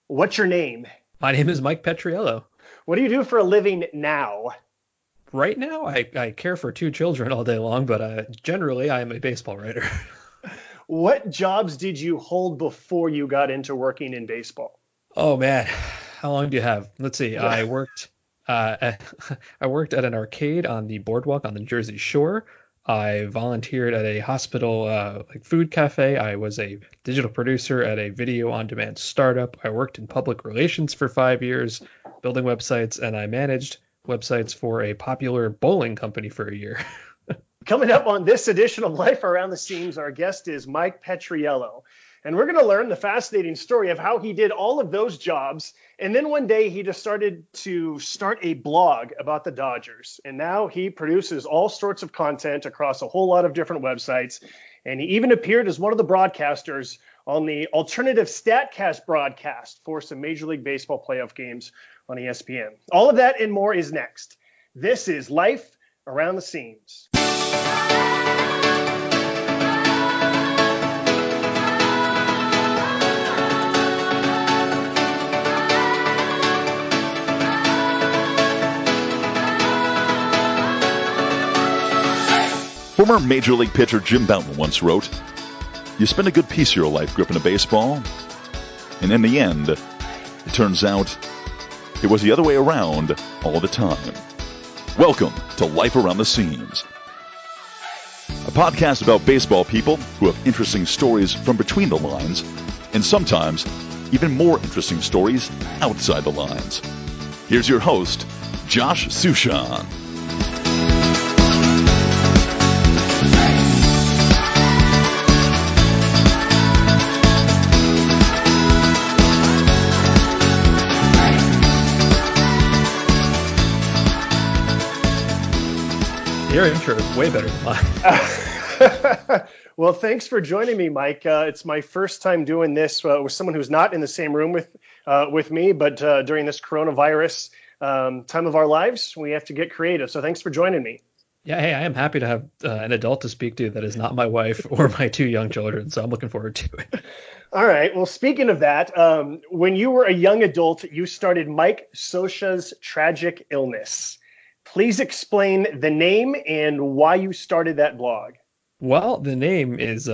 What's your name? My name is Mike Petriello. What do you do for a living now? Right now, I care for two children all day long, but generally, I am a baseball writer. What jobs did you hold before you got into working in baseball? Oh man, how long do you have? Let's see. At, I worked at an arcade on the boardwalk on the Jersey Shore. I volunteered at a hospital like food cafe. I was a digital producer at a video on demand startup. I worked in public relations for 5 years, building websites, and I managed websites for a popular bowling company for a year. Coming up on this edition of Life Around the Seams, our guest is Mike Petriello. And we're going to learn the fascinating story of how he did all of those jobs. And then one day he decided to start a blog about the Dodgers. And now he produces all sorts of content across a whole lot of different websites. And he even appeared as one of the broadcasters on the alternative StatCast broadcast for some Major League Baseball playoff games on ESPN. All of that and more is next. This is Life Around the Seams. Former Major League pitcher Jim Bouton once wrote, "You spend a good piece of your life gripping a baseball, and in the end, it turns out it was the other way around all the time." Welcome to Life Around the Seams, a podcast about baseball people who have interesting stories from between the lines, and sometimes even more interesting stories outside the lines. Here's your host, Josh Suchan. Your intro is way better than mine. Well, thanks for joining me, Mike. It's my first time doing this with someone who's not in the same room with me, but during this coronavirus time of our lives, we have to get creative. So thanks for joining me. Yeah, hey, I am happy to have an adult to speak to that is not my wife or my two young children, so I'm looking forward to it. All right. Well, speaking of that, when you were a young adult, you started Mike Scioscia's Tragic Illness. Please explain the name and why you started that blog. Well, the name is,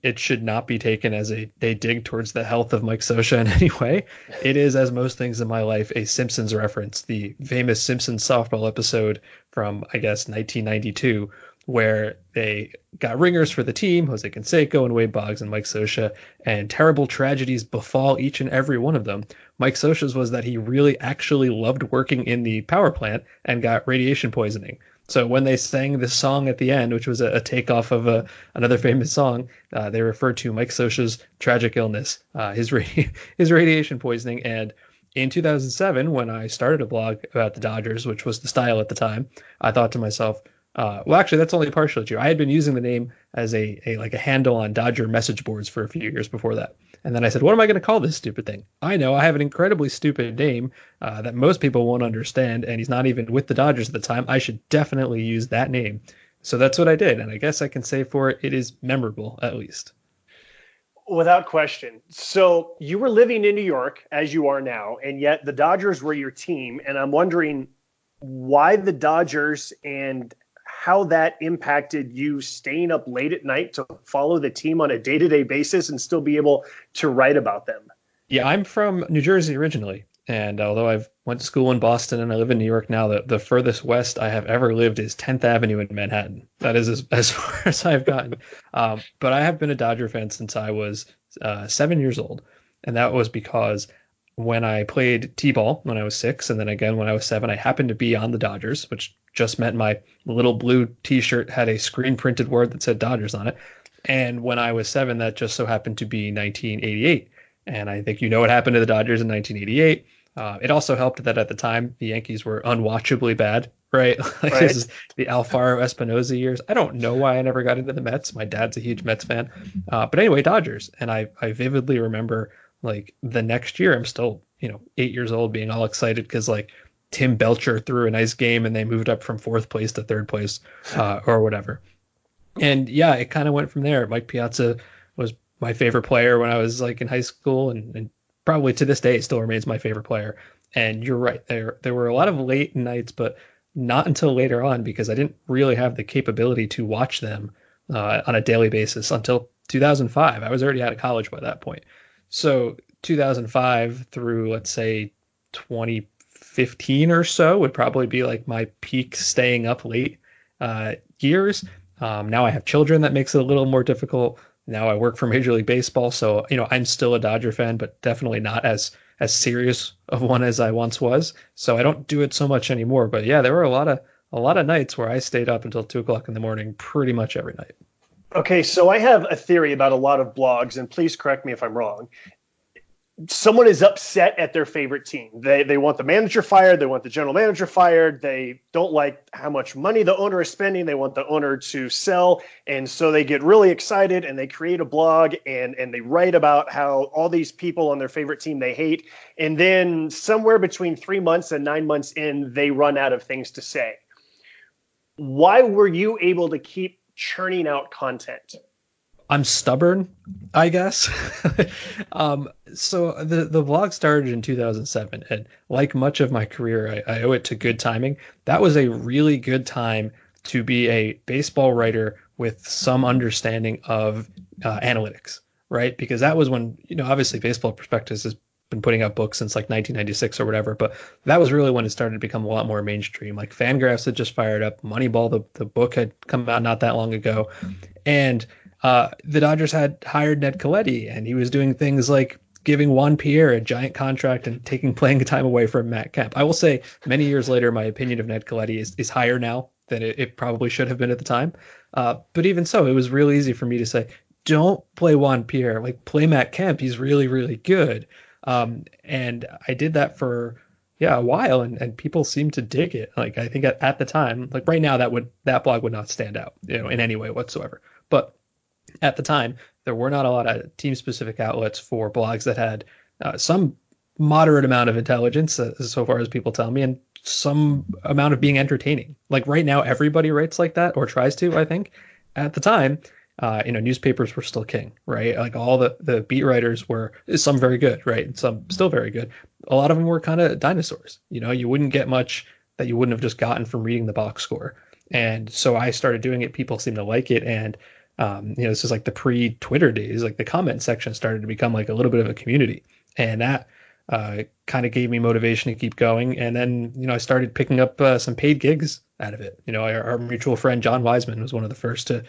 it should not be taken as a dig towards the health of Mike Scioscia in any way. It is, as most things in my life, a Simpsons reference, the famous Simpsons softball episode from, I guess, 1992, where they got ringers for the team, Jose Canseco and Wade Boggs and Mike Scioscia, and terrible tragedies befall each and every one of them. Mike Scioscia's was that he really actually loved working in the power plant and got radiation poisoning. So when they sang this song at the end, which was a takeoff of another famous song, they referred to Mike Scioscia's tragic illness, his radiation poisoning. And in 2007, when I started a blog about the Dodgers, which was the style at the time, I thought to myself, well, actually, that's only partially true. I had been using the name as a handle on Dodger message boards for a few years before that. And then I said, what am I going to call this stupid thing? I know I have an incredibly stupid name that most people won't understand, and he's not even with the Dodgers at the time. I should definitely use that name. So that's what I did. And I guess I can say for it, it is memorable, at least. Without question. So you were living in New York, as you are now, and yet the Dodgers were your team. And I'm wondering why the Dodgers and how that impacted you staying up late at night to follow the team on a day-to-day basis and still be able to write about them. Yeah, I'm from New Jersey originally. And although I've went to school in Boston and I live in New York now, the furthest west I have ever lived is 10th Avenue in Manhattan. That is as far as I've gotten. But I have been a Dodger fan since I was 7 years old. And that was because when I played T-ball when I was 6, and then again when I was 7, I happened to be on the Dodgers, which just meant my little blue T-shirt had a screen printed word that said Dodgers on it. And when I was 7, that just so happened to be 1988. And I think you know what happened to the Dodgers in 1988. It also helped that at the time the Yankees were unwatchably bad, right? Right. This is the Alfaro Espinosa years. I don't know why I never got into the Mets. My dad's a huge Mets fan. But anyway, Dodgers. And I vividly remember like the next year, I'm still, 8 years old, being all excited because like Tim Belcher threw a nice game and they moved up from 4th place to 3rd place or whatever. And yeah, it kind of went from there. Mike Piazza was my favorite player when I was like in high school, and probably to this day still remains my favorite player. And you're right, there were a lot of late nights, but not until later on, because I didn't really have the capability to watch them on a daily basis until 2005. I was already out of college by that point. So 2005 through, let's say, 2015 or so would probably be like my peak staying up late years. Now I have children, that makes it a little more difficult. Now I work for Major League Baseball, so I'm still a Dodger fan, but definitely not as serious of one as I once was. So I don't do it so much anymore. But yeah, there were a lot of nights where I stayed up until 2 o'clock in the morning, pretty much every night. Okay, so I have a theory about a lot of blogs, and please correct me if I'm wrong. Someone is upset at their favorite team. They want the manager fired. They want the general manager fired. They don't like how much money the owner is spending. They want the owner to sell. And so they get really excited and they create a blog and they write about how all these people on their favorite team they hate. And then somewhere between 3 months and 9 months in, they run out of things to say. Why were you able to keep churning out content? I'm stubborn, I guess. So the blog started in 2007, and like much of my career, I owe it to good timing. That was a really good time to be a baseball writer with some understanding of analytics, right? Because that was when, obviously Baseball Prospectus has been putting out books since like 1996 or whatever, but that was really when it started to become a lot more mainstream. Like Fangraphs had just fired up, Moneyball, the book had come out not that long ago, and the Dodgers had hired Ned Colletti, and he was doing things like giving Juan Pierre a giant contract and taking playing time away from Matt Kemp. I will say many years later, my opinion of Ned Colletti is higher now than it probably should have been at the time. But even so, it was real easy for me to say, don't play Juan Pierre, like play Matt Kemp. He's really, really good. And I did that for a while, and people seemed to dig it. Like I think at the time, like right now, that blog would not stand out, in any way whatsoever. But at the time, there were not a lot of team-specific outlets for blogs that had some moderate amount of intelligence, so far as people tell me, and some amount of being entertaining. Like right now, everybody writes like that or tries to, I think. At the time, newspapers were still king, right? Like all the beat writers were, some very good, right? And some still very good. A lot of them were kind of dinosaurs. You wouldn't get much that you wouldn't have just gotten from reading the box score. And so I started doing it. People seemed to like it. And this is like the pre-Twitter days, like the comment section started to become like a little bit of a community, and that kind of gave me motivation to keep going. And then, I started picking up some paid gigs out of it. Our mutual friend, John Wiseman, was one of the first to,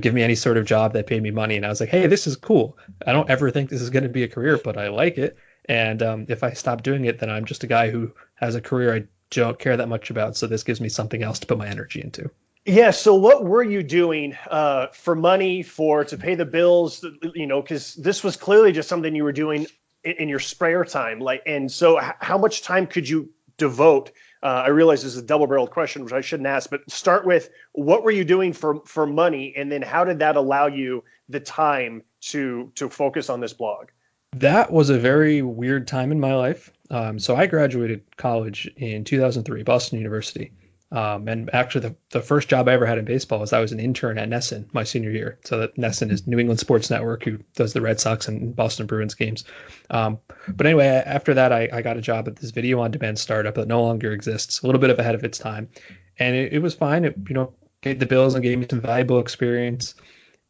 give me any sort of job that paid me money. And I was like, hey, this is cool. I don't ever think this is going to be a career, but I like it. And if I stop doing it, then I'm just a guy who has a career I don't care that much about. So this gives me something else to put my energy into. Yeah. So what were you doing for money, to pay the bills? Because this was clearly just something you were doing in your spare time. And so how much time could you devote? I realize this is a double-barreled question, which I shouldn't ask, but start with what were you doing for money, and then how did that allow you the time to focus on this blog? That was a very weird time in my life. So I graduated college in 2003, Boston University. And actually the first job I ever had in baseball was I was an intern at NESN my senior year. So that NESN is New England Sports Network, who does the Red Sox and Boston Bruins games. But anyway, after that, I got a job at this video on demand startup that no longer exists, a little bit of ahead of its time. And it was fine. It, paid the bills and gave me some valuable experience.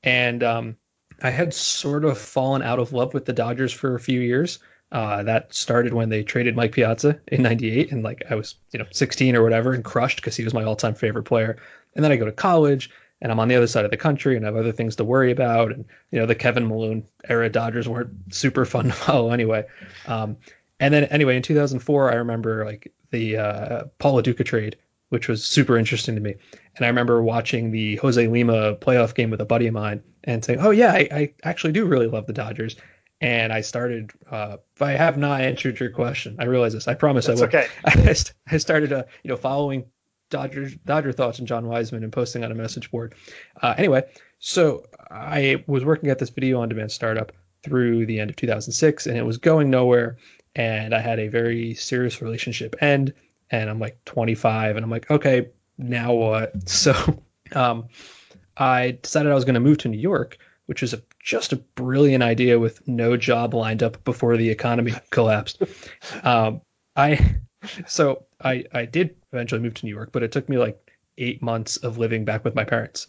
And I had sort of fallen out of love with the Dodgers for a few years. That started when they traded Mike Piazza in '98, and I was 16 or whatever, and crushed because he was my all-time favorite player. And then I go to college, and I'm on the other side of the country, and I have other things to worry about. And the Kevin Malone era Dodgers weren't super fun to follow anyway. And then anyway, in 2004, I remember the Paul Lo Duca trade, which was super interesting to me. And I remember watching the Jose Lima playoff game with a buddy of mine and saying, "Oh yeah, I actually do really love the Dodgers." And I started, if I have not answered your question, I realize this, I promise I will. Okay. I started, following Dodger Thoughts and John Wiseman and posting on a message board. Anyway, so I was working at this video on demand startup through the end of 2006, and it was going nowhere. And I had a very serious relationship end, and I'm 25, and I'm like, okay, now what? So I decided I was going to move to New York, which is just a brilliant idea with no job lined up before the economy collapsed. I did eventually move to New York, but it took me like 8 months of living back with my parents.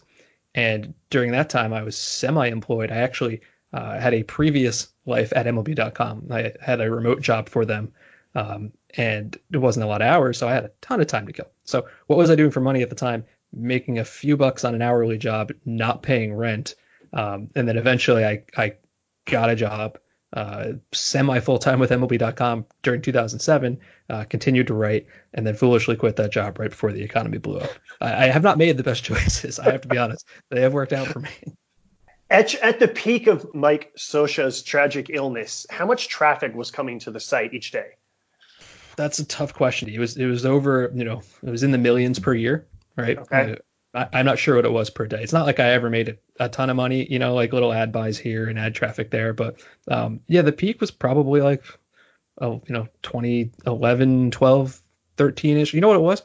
And during that time, I was semi-employed. I actually had a previous life at MLB.com. I had a remote job for them, and it wasn't a lot of hours, so I had a ton of time to kill. So what was I doing for money at the time? Making a few bucks on an hourly job, not paying rent. And then eventually I got a job semi full-time with MLB.com during 2007, continued to write, and then foolishly quit that job right before the economy blew up. I have not made the best choices. I have to be honest. They have worked out for me. At the peak of Mike Scioscia's tragic illness, how much traffic was coming to the site each day? That's a tough question. It was over, it was in the millions per year, right? Okay. I'm not sure what it was per day. It's not like I ever made a ton of money, like little ad buys here and ad traffic there. But the peak was probably like, 2011, 12, 13-ish. You know what it was?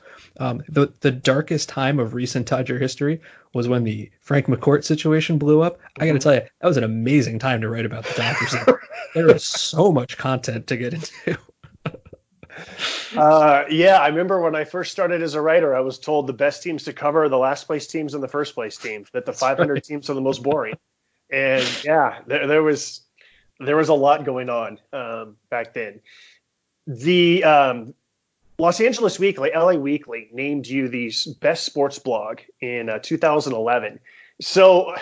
The darkest time of recent Dodger history was when the Frank McCourt situation blew up. I got to tell you, that was an amazing time to write about the Dodgers. There was so much content to get into. I remember when I first started as a writer, I was told the best teams to cover are the last place teams and the first place teams, that the 500 teams are the most boring. And there was a lot going on back then. The Los Angeles Weekly, LA Weekly, named you the best sports blog in 2011. So,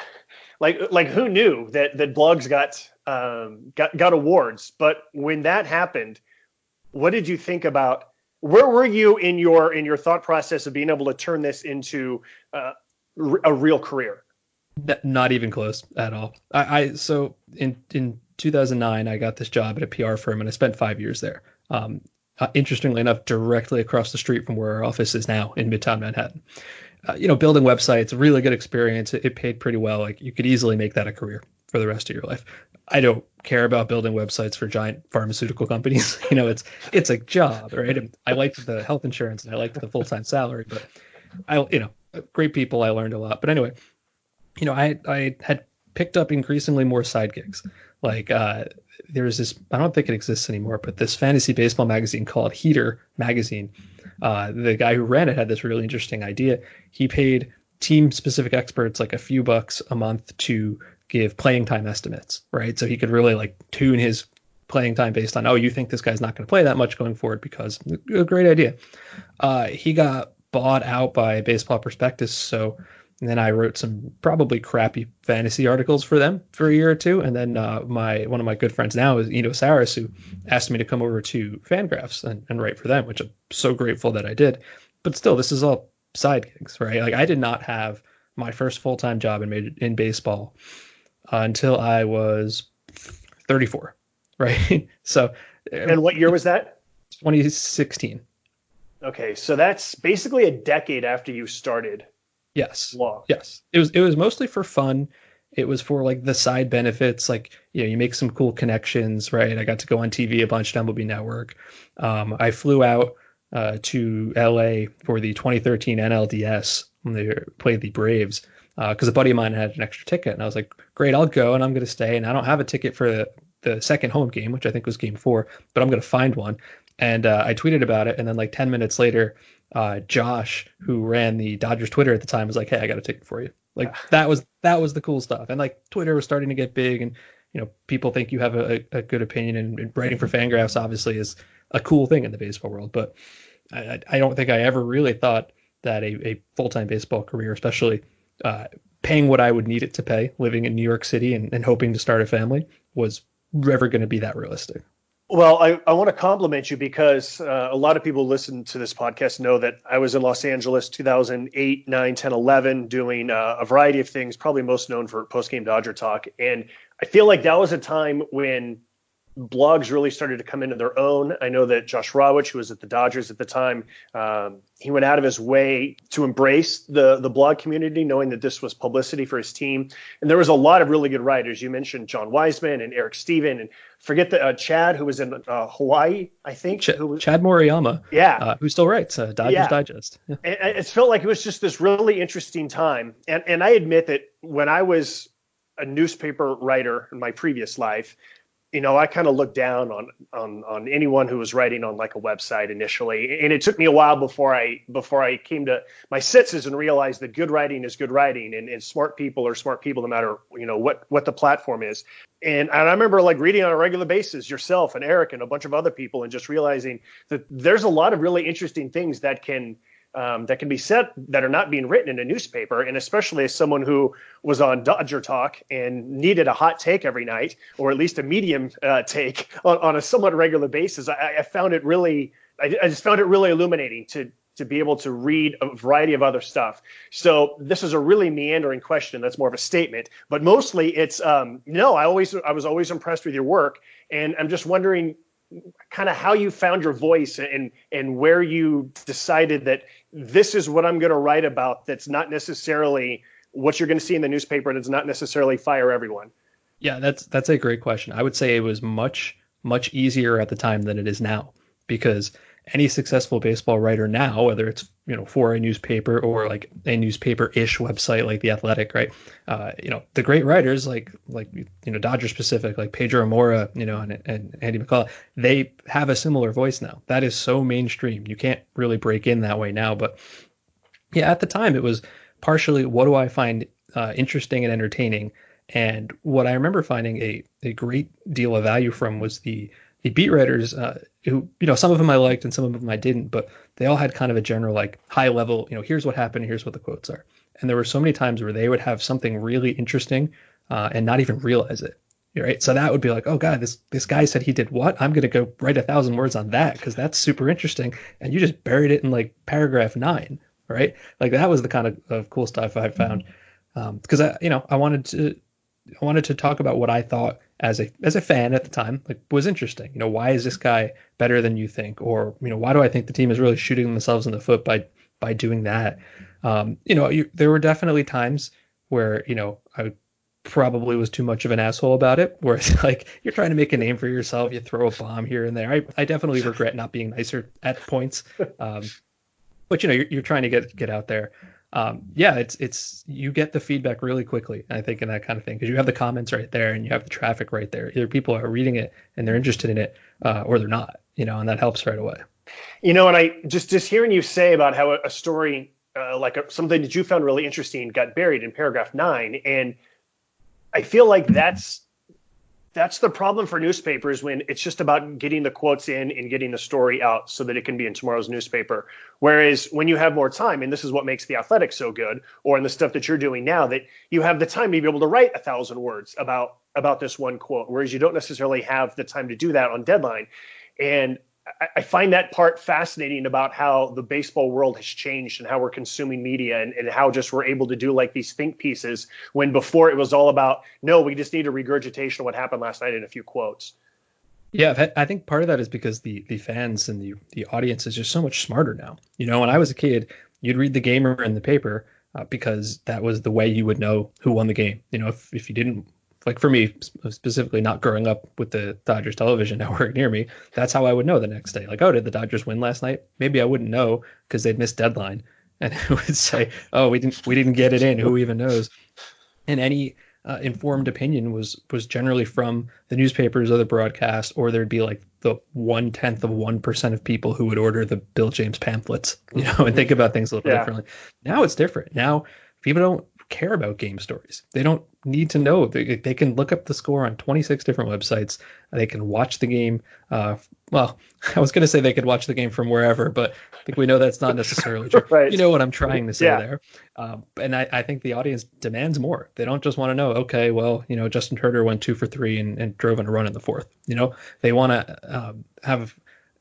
like who knew that blogs got awards? But when that happened, what did you think about? Where were you in your thought process of being able to turn this into a real career? Not even close at all. So in 2009, I got this job at a PR firm, and I spent 5 years there. Interestingly enough, directly across the street from where our office is now in Midtown Manhattan. Building websites, a really good experience. It paid pretty well. Like, you could easily make that a career for the rest of your life. I don't care about building websites for giant pharmaceutical companies. It's a job, right? And I liked the health insurance and I liked the full-time salary, but great people. I learned a lot. But anyway, I had picked up increasingly more side gigs. Like, there was this, I don't think it exists anymore, but this fantasy baseball magazine called Heater Magazine. The guy who ran it had this really interesting idea. He paid team-specific experts like a few bucks a month to give playing time estimates, right? So he could really like tune his playing time based on, you think this guy's not going to play that much going forward, because a great idea. He got bought out by Baseball Prospectus, and then I wrote some probably crappy fantasy articles for them for a year or two. And then one of my good friends now is Eno Saris, who asked me to come over to Fangraphs and write for them, which I'm so grateful that I did. But still, this is all side gigs, right? Like, I did not have my first full-time job in baseball until I was 34, right? So. And what year was that? 2016. Okay, so that's basically a decade after you started. Yes. Law. Yes. It was mostly for fun. It was for like the side benefits, like, you make some cool connections, right? I got to go on TV a bunch at MLB Network. I flew out to LA for the 2013 NLDS when they played the Braves, because a buddy of mine had an extra ticket, and I was like, great, I'll go, and I'm going to stay. And I don't have a ticket for the second home game, which I think was game 4, but I'm going to find one. And I tweeted about it, and then like 10 minutes later, Josh, who ran the Dodgers Twitter at the time, was like, hey, I got a ticket for you. Like, that was the cool stuff. And like, Twitter was starting to get big, and people think you have a good opinion, and writing for Fangraphs obviously is a cool thing in the baseball world. But I don't think I ever really thought that a full-time baseball career, especially paying what I would need it to pay, living in New York City and hoping to start a family, was ever going to be that realistic. Well, I want to compliment you, because a lot of people listen to this podcast know that I was in Los Angeles 2008, 9, 10, 11 doing a variety of things, probably most known for Post-Game Dodger Talk. And I feel like that was a time when blogs really started to come into their own. I know that Josh Rawitch, who was at the Dodgers at the time, he went out of his way to embrace the blog community, knowing that this was publicity for his team. And there was a lot of really good writers. You mentioned John Wiseman and Eric Steven, and forget the Chad, who was in Hawaii, I think. Chad Moriyama, who still writes Dodgers Digest. Yeah. And it felt like it was just this really interesting time. And I admit that when I was a newspaper writer in my previous life, I kind of looked down on anyone who was writing on like a website initially, and it took me a while before I came to my senses and realized that good writing is good writing, and smart people are smart people, no matter what the platform is. And I remember like reading on a regular basis yourself and Eric and a bunch of other people, and just realizing that there's a lot of really interesting things that can be said that are not being written in a newspaper. And especially as someone who was on Dodger Talk and needed a hot take every night, or at least a medium take on a somewhat regular basis, I found it really, I just found it really illuminating to be able to read a variety of other stuff. So this is a really meandering question. That's more of a statement, but mostly it's, no, I was always impressed with your work. And I'm just wondering kind of how you found your voice and where you decided that this is what I'm going to write about. That's not necessarily what you're going to see in the newspaper. And it's not necessarily fire everyone. Yeah, that's a great question. I would say it was much easier at the time than it is now, because any successful baseball writer now, whether it's for a newspaper or like a newspaper-ish website like The Athletic, right? The great writers like Dodger specific, like Pedro Amora, and Andy McCullough, they have a similar voice now. That is so mainstream. You can't really break in that way now. But yeah, at the time it was partially, what do I find interesting and entertaining? And what I remember finding a great deal of value from was the beat writers who, some of them I liked and some of them I didn't, but they all had kind of a general, like, high level, here's what happened, here's what the quotes are. And there were so many times where they would have something really interesting and not even realize it. Right. So that would be like, oh God, this guy said he did what? I'm going to go write 1,000 words on that because that's super interesting. And you just buried it in like paragraph 9. Right. Like that was the kind of cool stuff I found. Because I wanted to talk about what I thought as a fan at the time, like, was interesting. Why is this guy better than you think? Or, why do I think the team is really shooting themselves in the foot by doing that? There were definitely times where, I probably was too much of an asshole about it, where it's like, you're trying to make a name for yourself. You throw a bomb here and there. I definitely regret not being nicer at points. But, you're trying to get out there. It's you get the feedback really quickly, I think, in that kind of thing, because you have the comments right there and you have the traffic right there. Either people are reading it and they're interested in it, or they're not, and that helps right away. And I just hearing you say about how a story something that you found really interesting got buried in paragraph 9, and I feel like that's the problem for newspapers when it's just about getting the quotes in and getting the story out so that it can be in tomorrow's newspaper. Whereas when you have more time, and this is what makes The Athletic so good, or in the stuff that you're doing now, that you have the time to be able to write 1,000 words about this one quote, whereas you don't necessarily have the time to do that on deadline. And I find that part fascinating about how the baseball world has changed and how we're consuming media and how just we're able to do like these think pieces when before it was all about, no, we just need a regurgitation of what happened last night in a few quotes. Yeah, I think part of that is because the fans and the audience is just so much smarter now. When I was a kid, you'd read the Gamer in the paper because that was the way you would know who won the game. If you didn't, like for me specifically, not growing up with the Dodgers television network near me, that's how I would know the next day. Like, oh, did the Dodgers win last night? Maybe I wouldn't know because they'd missed deadline, and it would say, oh, we didn't get it in. Who even knows? And any informed opinion was generally from the newspapers or the broadcast, or there'd be like the 0.1% of people who would order the Bill James pamphlets, and think about things a little differently. Now it's different. Now people don't care about game stories. They don't need to know. They can look up the score on 26 different websites. They can watch the game. Well, I was going to say they could watch the game from wherever, but I think we know that's not necessarily true. Right. You know what I'm trying to say there. And I think the audience demands more. They don't just want to know, okay, well, Justin Turner went 2 for 3 and drove in a run in the 4th. They want to have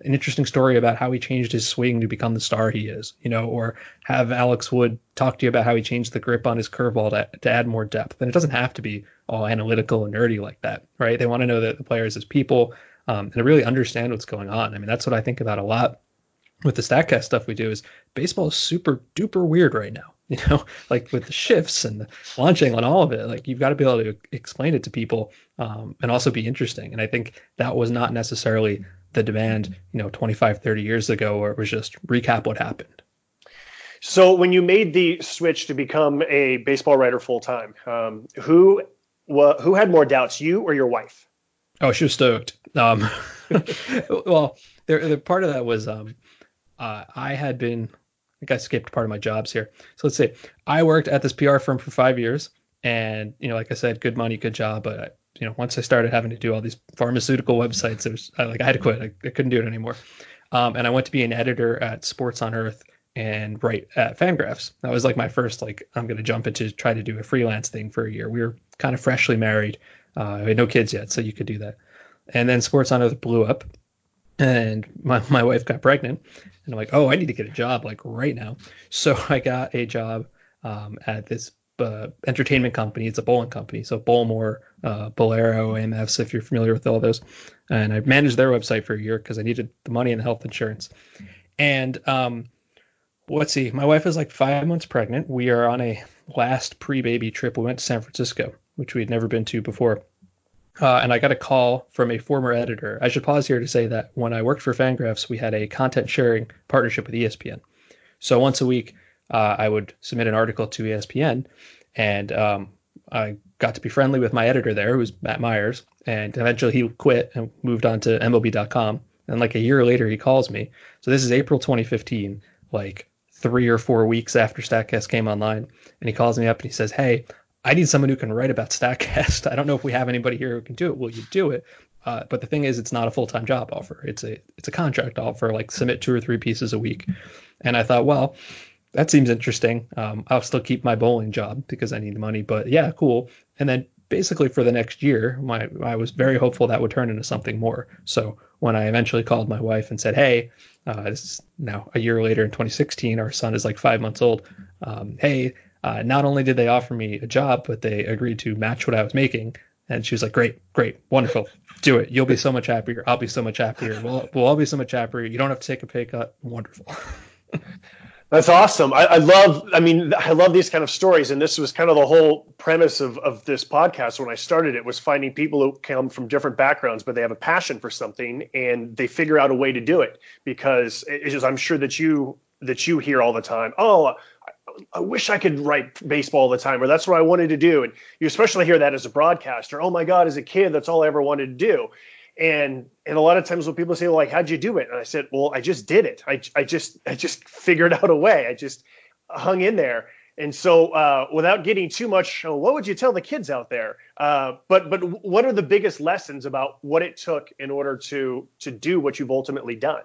an interesting story about how he changed his swing to become the star he is, or have Alex Wood talk to you about how he changed the grip on his curveball to add more depth. And it doesn't have to be all analytical and nerdy like that, right? They want to know that the players as people and to really understand what's going on. I mean, that's what I think about a lot with the StatCast stuff we do. Is baseball is super duper weird right now, like with the shifts and the launching and all of it. Like, you've got to be able to explain it to people and also be interesting. And I think that was not necessarily the demand, 25, 30 years ago, where it was just recap what happened. So when you made the switch to become a baseball writer full time, who who had more doubts, you or your wife? Oh, she was stoked. Well, the part of that was I had been, I think I skipped part of my jobs here. So let's say I worked at this PR firm for 5 years, and like I said, good money, good job. But once I started having to do all these pharmaceutical websites, it was I had to quit. I couldn't do it anymore. And I went to be an editor at Sports on Earth and write at Fangraphs. That was like my first, I'm going to jump into try to do a freelance thing for a year. We were kind of freshly married. We had no kids yet, so you could do that. And then Sports on Earth blew up, and my wife got pregnant, and I'm like, oh, I need to get a job right now. So I got a job at this entertainment company. It's a bowling company, so Bowlmore, Bolero, AMFs, if you're familiar with all those. And I managed their website for a year because I needed the money and the health insurance. And let's see, my wife is 5 months pregnant. We are on a last pre-baby trip. We went to San Francisco, which we had never been to before. And I got a call from a former editor. I should pause here to say that when I worked for Fangraphs, we had a content sharing partnership with ESPN. So once a week, I would submit an article to ESPN, and I got to be friendly with my editor there, who was Matt Myers, and eventually he quit and moved on to MLB.com. And a year later, he calls me. So this is April 2015, 3 or 4 weeks after StatCast came online, and he calls me up and he says, hey, I need someone who can write about StatCast. I don't know if we have anybody here who can do it. Will you do it? But the thing is, it's not a full-time job offer. It's a contract offer, submit 2 or 3 pieces a week. And I thought, well, that seems interesting. I'll still keep my bowling job because I need money, but yeah, cool. And then basically for the next year, I was very hopeful that would turn into something more. So when I eventually called my wife and said, hey, this is now a year later in 2016, our son is 5 months old. Hey, not only did they offer me a job, but they agreed to match what I was making. And she was like, great, wonderful. Do it. You'll be so much happier. I'll be so much happier. We'll all be so much happier. You don't have to take a pay cut. Wonderful. That's awesome. I love these kind of stories. And this was kind of the whole premise of this podcast when I started it, was finding people who come from different backgrounds, but they have a passion for something and they figure out a way to do it. Because I'm sure that you hear all the time, oh, I wish I could write baseball all the time, or that's what I wanted to do. And you especially hear that as a broadcaster. Oh my God, as a kid, that's all I ever wanted to do. And a lot of times when people say, well, how'd you do it? And I said, well, I just did it. I just figured out a way. I just hung in there. And so without getting too much, what would you tell the kids out there? But what are the biggest lessons about what it took in order to do what you've ultimately done?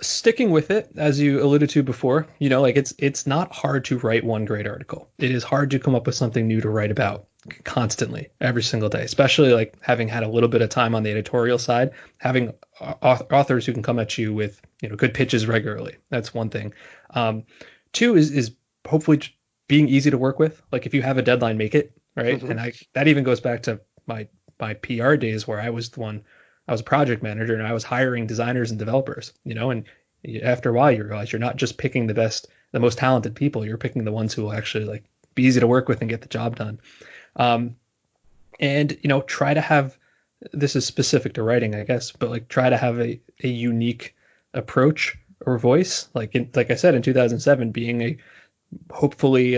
Sticking with it, as you alluded to before, it's not hard to write one great article. It is hard to come up with something new to write about constantly, every single day, especially having had a little bit of time on the editorial side, having authors who can come at you with good pitches regularly. That's one thing. Two is hopefully being easy to work with. If you have a deadline, make it, right? Mm-hmm. And that even goes back to my PR days where I was a project manager and I was hiring designers and developers, and after a while you realize you're not just picking the most talented people, you're picking the ones who will actually be easy to work with and get the job done. And try to have, this is specific to writing, I guess, but try to have a unique approach or voice. Like I said, in 2007, being a hopefully,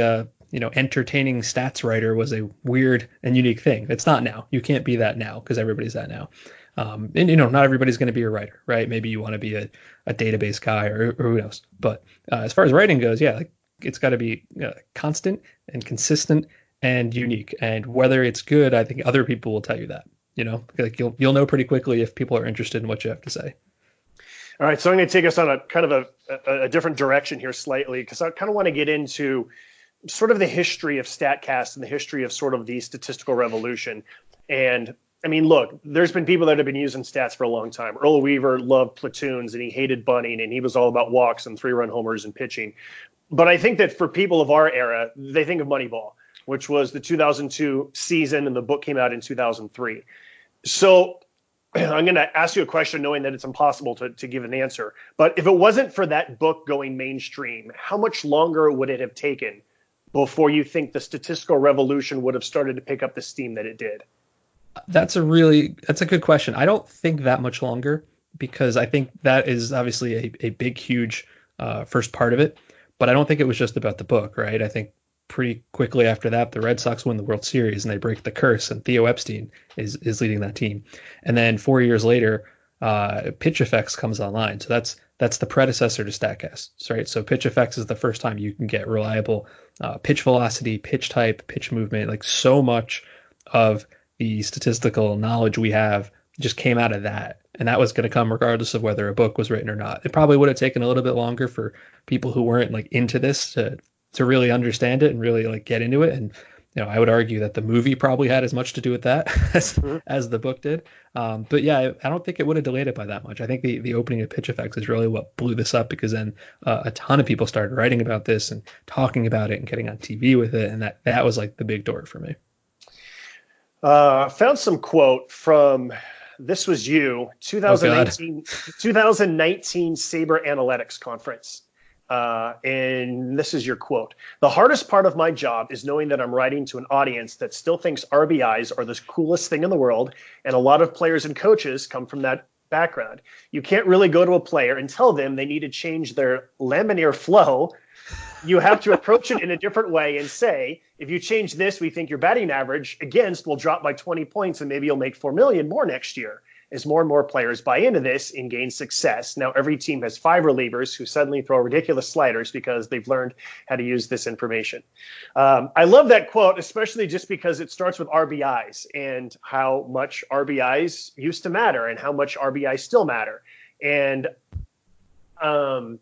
entertaining stats writer was a weird and unique thing. It's not now. You can't be that now because everybody's that now. And not everybody's going to be a writer, right? Maybe you want to be a database guy or who knows. But as far as writing goes, yeah, it's got to be constant and consistent and unique. And whether it's good, I think other people will tell you that. You'll know pretty quickly if people are interested in what you have to say. All right, so I'm going to take us on a kind of a different direction here slightly, because I kind of want to get into sort of the history of StatCast and the history of sort of the statistical revolution. And I mean, look, there's been people that have been using stats for a long time. Earl Weaver loved platoons and he hated bunting and he was all about walks and 3-run homers and pitching. But I think that for people of our era, they think of Moneyball, which was the 2002 season, and the book came out in 2003. So I'm going to ask you a question knowing that it's impossible to give an answer. But if it wasn't for that book going mainstream, how much longer would it have taken before you think the statistical revolution would have started to pick up the steam that it did? That's a good question. I don't think that much longer, because I think that is obviously a big, huge first part of it. But I don't think it was just about the book, right? I think pretty quickly after that, the Red Sox win the World Series and they break the curse, and Theo Epstein is leading that team. And then 4 years later, Pitch Effects comes online. So that's the predecessor to StatCast, right? So Pitch Effects is the first time you can get reliable pitch velocity, pitch type, pitch movement. Like, so much of the statistical knowledge we have just came out of that. And that was going to come regardless of whether a book was written or not. It probably would have taken a little bit longer for people who weren't like into this to really understand it and really like get into it. And I would argue that the movie probably had as much to do with that as the book did. But yeah, I don't think it would have delayed it by that much. I think the opening of Pitch Effects is really what blew this up, because then a ton of people started writing about this and talking about it and getting on TV with it. And that was like the big door for me. Found some quote from This Was You, 2019 Sabre Analytics Conference. And this is your quote. "The hardest part of my job is knowing that I'm writing to an audience that still thinks RBIs are the coolest thing in the world, and a lot of players and coaches come from that background. You can't really go to a player and tell them they need to change their laminar flow. You have to approach it in a different way and say, if you change this, we think your batting average against will drop by 20 points and maybe you'll make 4 million more next year. As more and more players buy into this and gain success, now every team has 5 relievers who suddenly throw ridiculous sliders because they've learned how to use this information." I love that quote, especially just because it starts with RBIs and how much RBIs used to matter and how much RBIs still matter. And I'm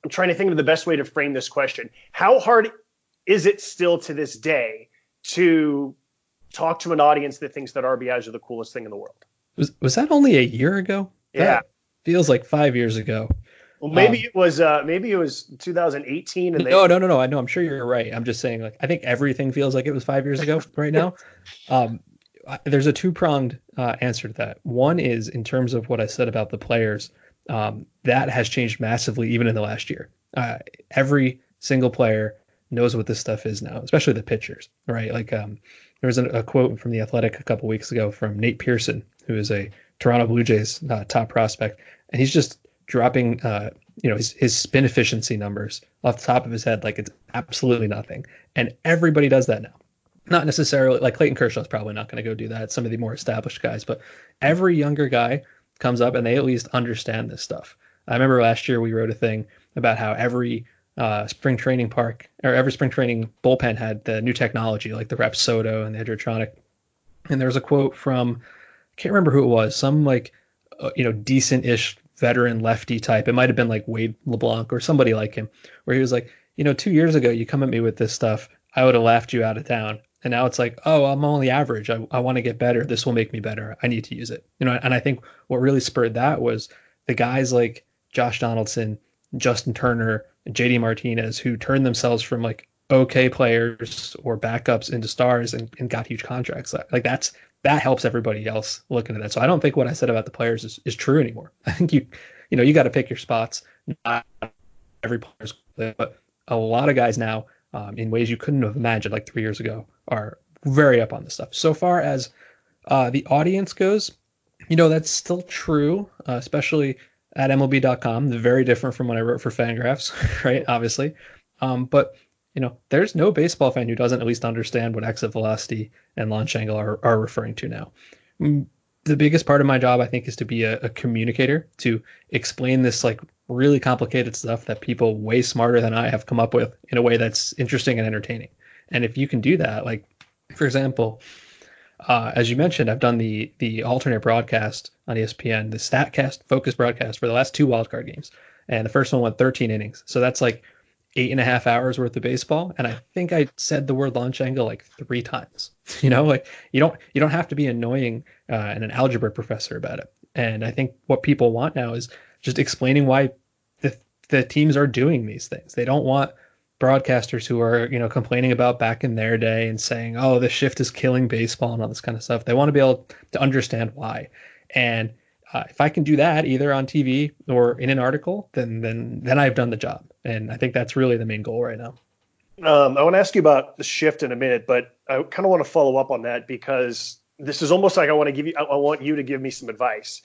trying to think of the best way to frame this question. How hard is it still to this day to talk to an audience that thinks that RBIs are the coolest thing in the world? Was that only a year ago? Yeah, that feels like 5 years ago. Well, maybe it was 2018. And no. I know. I'm sure you're right. I'm just saying, like, I think everything feels like it was 5 years ago right now. There's a two-pronged answer to that. One is in terms of what I said about the players. That has changed massively even in the last year. Every single player knows what this stuff is now, especially the pitchers, right? Like, there was a quote from The Athletic a couple weeks ago from Nate Pearson, who is a Toronto Blue Jays top prospect, and he's just dropping his spin efficiency numbers off the top of his head like it's absolutely nothing. And everybody does that now. Not necessarily, like Clayton Kershaw's probably not going to go do that, some of the more established guys, but every younger guy comes up and they at least understand this stuff. I remember last year we wrote a thing about how every spring training park or every spring training bullpen had the new technology, like the Rapsodo and the Hydrotronic. And there was a quote from, I can't remember who it was, some like, decent-ish veteran lefty type. It might have been like Wade LeBlanc or somebody like him, where he was like, 2 years ago, you come at me with this stuff, I would have laughed you out of town. And now it's like, oh, I'm only average. I want to get better. This will make me better. I need to use it. And I think what really spurred that was the guys like Josh Donaldson, Justin Turner, and JD Martinez, who turned themselves from like okay players or backups into stars and got huge contracts. Like that helps everybody else looking at that. So I don't think what I said about the players is true anymore. I think you got to pick your spots. Not every player's, but a lot of guys now, in ways you couldn't have imagined like 3 years ago, are very up on this stuff. So far as the audience goes, that's still true, especially at MLB.com. They're very different from when I wrote for Fangraphs, right? Obviously. But there's no baseball fan who doesn't at least understand what exit velocity and launch angle are referring to now. The biggest part of my job, I think, is to be a communicator, to explain this like really complicated stuff that people way smarter than I have come up with in a way that's interesting and entertaining. And if you can do that, like, for example, as you mentioned, I've done the alternate broadcast on ESPN, the StatCast focused broadcast for the last 2 wildcard games. And the first one went 13 innings. So that's like 8.5 hours worth of baseball. And I think I said the word launch angle like 3 times. Like you don't have to be annoying and an algebra professor about it. And I think what people want now is just explaining why the teams are doing these things. They don't want broadcasters who are, complaining about back in their day and saying, oh, the shift is killing baseball and all this kind of stuff. They want to be able to understand why. And if I can do that either on TV or in an article, then I've done the job. And I think that's really the main goal right now. I want to ask you about the shift in a minute, but I kind of want to follow up on that because this is almost like I want you to give me some advice.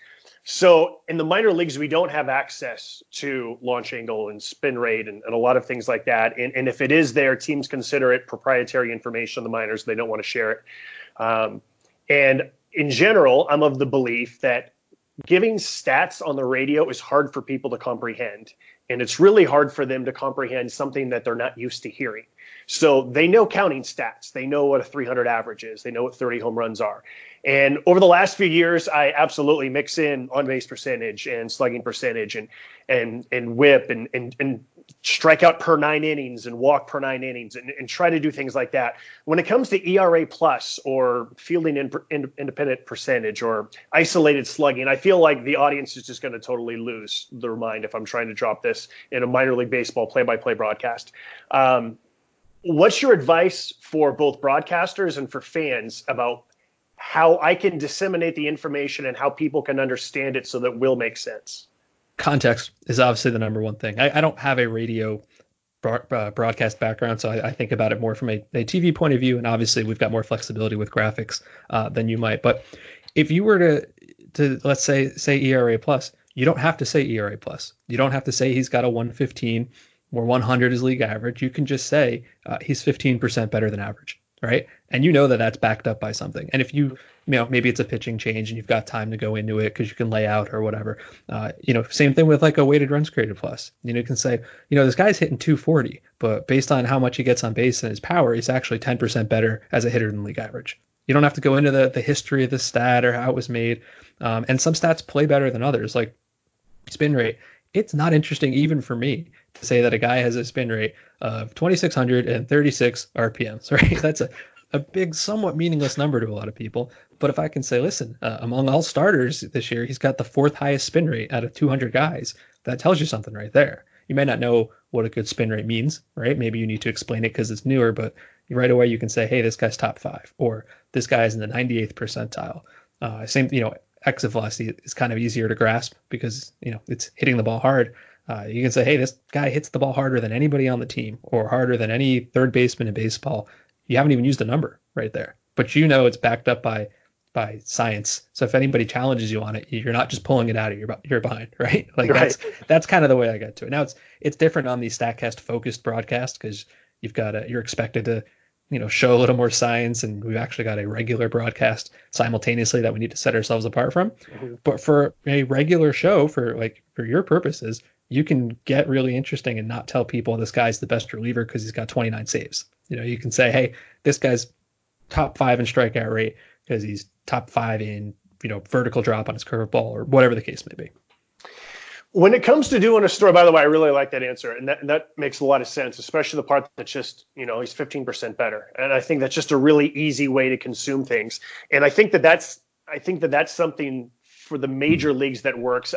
So in the minor leagues, we don't have access to launch angle and spin rate and a lot of things like that. And if it is there, teams consider it proprietary information on the minors. They don't want to share it. And in general, I'm of the belief that giving stats on the radio is hard for people to comprehend. And it's really hard for them to comprehend something that they're not used to hearing. So they know counting stats. They know what a 300 average is. They know what 30 home runs are. And over the last few years, I absolutely mix in on-base percentage and slugging percentage and whip and strikeout per 9 innings and walk per 9 innings and try to do things like that. When it comes to ERA plus or fielding independent percentage or isolated slugging, I feel like the audience is just going to totally lose their mind if I'm trying to drop this in a minor league baseball play-by-play broadcast. What's your advice for both broadcasters and for fans about how I can disseminate the information and how people can understand it so that it will make sense? Context is obviously the number one thing. I don't have a radio broadcast background, so I think about it more from a TV point of view, and obviously we've got more flexibility with graphics than you might. But if you were to let's say ERA plus, you don't have to say ERA plus. You don't have to say he's got a 115 or 100 is league average. You can just say he's 15% better than average, right? And you know that that's backed up by something. And if you maybe it's a pitching change and you've got time to go into it because you can lay out or whatever. Same thing with like a weighted runs created plus. You can say, this guy's hitting 240, but based on how much he gets on base and his power, he's actually 10% better as a hitter than league average. You don't have to go into the history of the stat or how it was made. And some stats play better than others, like spin rate. It's not interesting even for me to say that a guy has a spin rate of 2,636 RPMs, right? That's a big, somewhat meaningless number to a lot of people. But if I can say, listen, among all starters this year, he's got the 4th highest spin rate out of 200 guys. That tells you something right there. You may not know what a good spin rate means, right? Maybe you need to explain it because it's newer, but right away you can say, hey, this guy's top 5, or this guy's in the 98th percentile. Exit velocity is kind of easier to grasp because, it's hitting the ball hard. You can say, hey, this guy hits the ball harder than anybody on the team or harder than any third baseman in baseball. You haven't even used a number right there, but it's backed up by science. So if anybody challenges you on it, you're not just pulling it out of your behind, right? Like right. That's kind of the way I got to it. Now it's different on the StatCast focused broadcast because you're expected to show a little more science, and we've actually got a regular broadcast simultaneously that we need to set ourselves apart from. Mm-hmm. But for a regular show, for your purposes, you can get really interesting and not tell people this guy's the best reliever because he's got 29 saves. You can say, hey, this guy's top 5 in strikeout rate because he's top 5 in vertical drop on his curveball or whatever the case may be. When it comes to doing a story, by the way, I really like that answer. And that makes a lot of sense, especially the part that's just, he's 15% better. And I think that's just a really easy way to consume things. And I think that's something for the major leagues that works.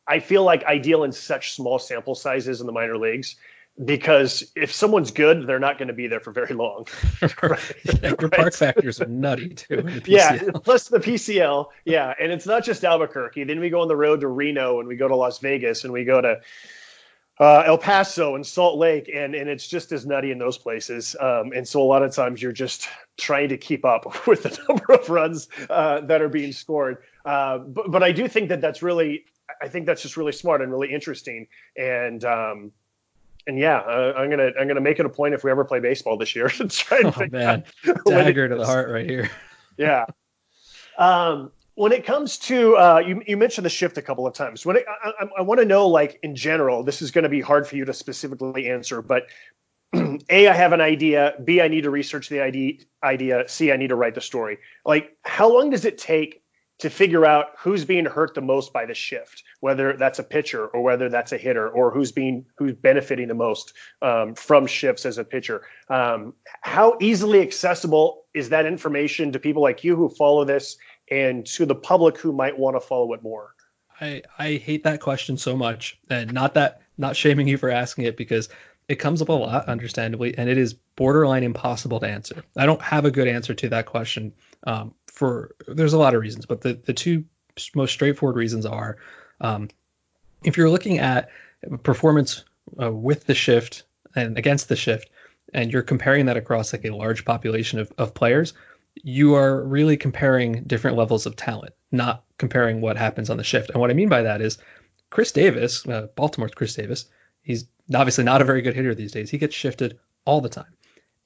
I feel like ideal in such small sample sizes in the minor leagues, because if someone's good, they're not going to be there for very long. Right? Your park factors are nutty too. In the PCL. Yeah, plus the PCL. Yeah, and it's not just Albuquerque. Then we go on the road to Reno, and we go to Las Vegas, and we go to El Paso and Salt Lake, and it's just as nutty in those places. And so a lot of times you're just trying to keep up with the number of runs that are being scored. But I do think that's really, I think that's just really smart and really interesting. And yeah, I'm gonna make it a point if we ever play baseball this year to try and figure out dagger to the heart right here. Yeah. When it comes to you mentioned the shift a couple of times. I want to know, like, in general, this is going to be hard for you to specifically answer, but A, I have an idea. B, I need to research the idea. C, I need to write the story. Like, how long does it take to figure out who's being hurt the most by the shift, whether that's a pitcher or whether that's a hitter, or who's benefiting the most from shifts as a pitcher? How easily accessible is that information to people like you who follow this and to the public who might want to follow it more? I hate that question so much, and not shaming you for asking it, because it comes up a lot, understandably, and it is borderline impossible to answer. I don't have a good answer to that question. There's a lot of reasons, but the two most straightforward reasons are, if you're looking at performance with the shift and against the shift, and you're comparing that across like a large population of players, you are really comparing different levels of talent, not comparing what happens on the shift. And what I mean by that is Chris Davis, Baltimore's Chris Davis, he's obviously not a very good hitter these days. He gets shifted all the time.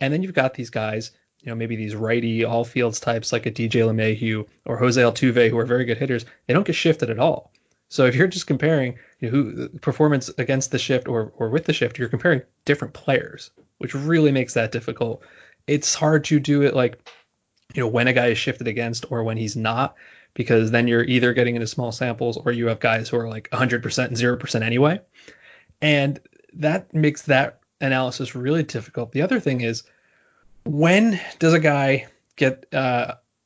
And then you've got these guys, maybe these righty all fields types like a DJ LeMahieu or Jose Altuve, who are very good hitters. They don't get shifted at all. So if you're just comparing who performance against the shift or with the shift, you're comparing different players, which really makes that difficult. It's hard to do it like, when a guy is shifted against or when he's not, because then you're either getting into small samples or you have guys who are like 100% and 0% anyway. And that makes that analysis really difficult. The other thing is, when does a guy get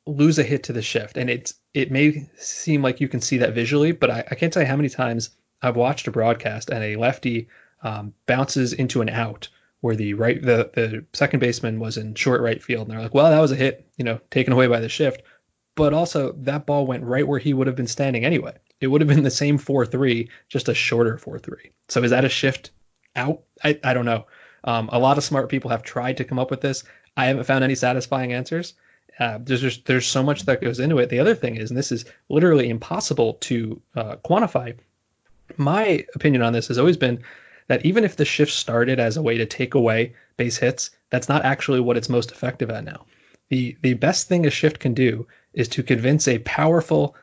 lose a hit to the shift? And it may seem like you can see that visually, but I can't tell you how many times I've watched a broadcast and a lefty bounces into an out where the second baseman was in short right field, and they're like, well, that was a hit, taken away by the shift. But also that ball went right where he would have been standing anyway. It would have been the same 4-3, just a shorter 4-3. So is that a shift out? I don't know. A lot of smart people have tried to come up with this. I haven't found any satisfying answers. There's so much that goes into it. The other thing is, and this is literally impossible to quantify, my opinion on this has always been that even if the shift started as a way to take away base hits, that's not actually what it's most effective at now. The best thing a shift can do is to convince a powerful,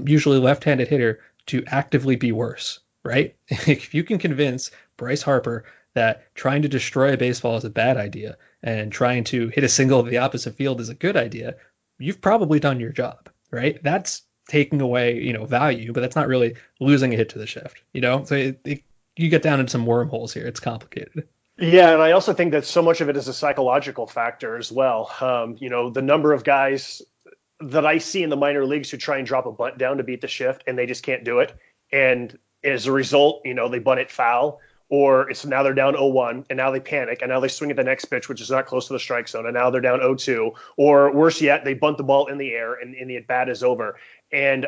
usually left-handed hitter to actively be worse, right? If you can convince Bryce Harper that trying to destroy a baseball is a bad idea and trying to hit a single of the opposite field is a good idea, you've probably done your job, right? That's taking away, value, but that's not really losing a hit to the shift, So you get down into some wormholes here. It's complicated. Yeah, and I also think that so much of it is a psychological factor as well. The number of guys that I see in the minor leagues who try and drop a bunt down to beat the shift and they just can't do it. And as a result, they bunt it foul, or it's now they're down 0-1 and now they panic and now they swing at the next pitch, which is not close to the strike zone. And now they're down 0-2, or worse yet, they bunt the ball in the air and the at bat is over. And